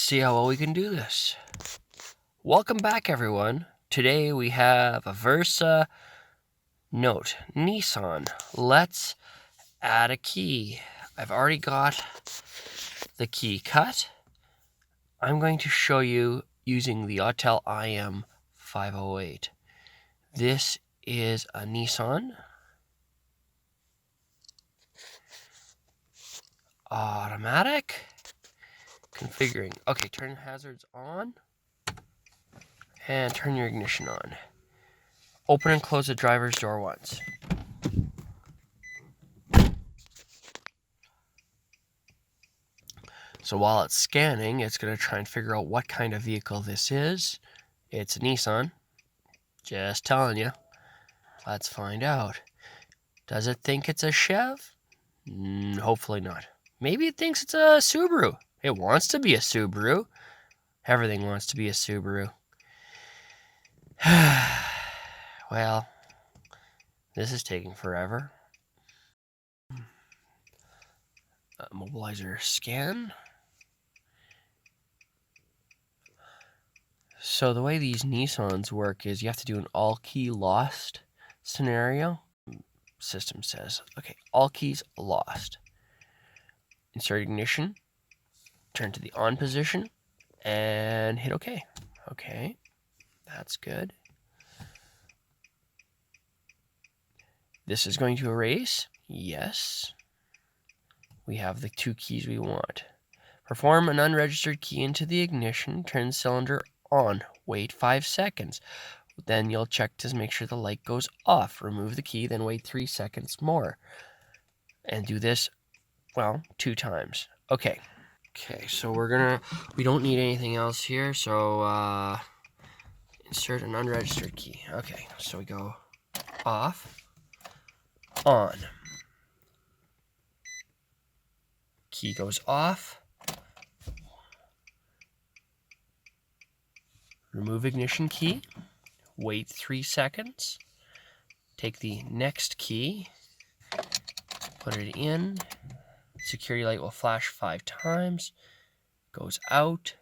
see how well we can do this. Welcome back, everyone. Today we have a Versa. Note, Nissan. Let's add a key. I've already got the key cut. I'm going to show you using the Autel IM508. This is a Nissan. Automatic. Configuring. Okay, turn hazards on. And turn your ignition on. Open and close the driver's door once. So while it's scanning, it's going to try and figure out what kind of vehicle this is. It's a Nissan. Just telling you. Let's find out. Does it think it's a Chev? Hopefully not. Maybe it thinks it's a Subaru. It wants to be a Subaru. Everything wants to be a Subaru. Well, this is taking forever. Mobilizer scan. So the way these Nissans work is you have to do an all key lost scenario. System says, okay, all keys lost. Insert ignition, turn to the on position, and hit OK. Okay, that's good. This is going to erase. Yes. We have the two keys we want. Perform an unregistered key into the ignition. Turn cylinder on. Wait 5 seconds. Then you'll check to make sure the light goes off. Remove the key, then wait 3 seconds more. And do this, well, 2 times. Okay. Okay, so we don't need anything else here, so insert an unregistered key. Okay, so we go off, on. Key goes off. Remove ignition key. Wait 3 seconds. Take the next key. Put it in. Security light will flash 5 times. Goes out.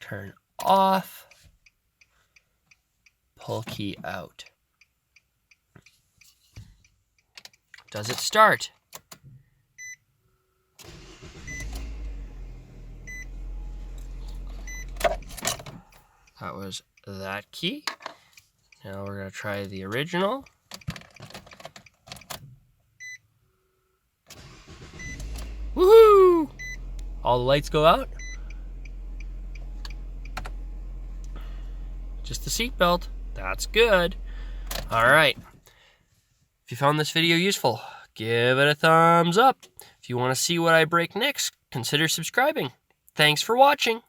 Turn off. Pull key out. Does it start? That was that key. Now we're going to try the original. Woohoo! All the lights go out. Just the seatbelt. That's good. All right. If you found this video useful, give it a thumbs up. If you want to see what I break next, consider subscribing. Thanks for watching.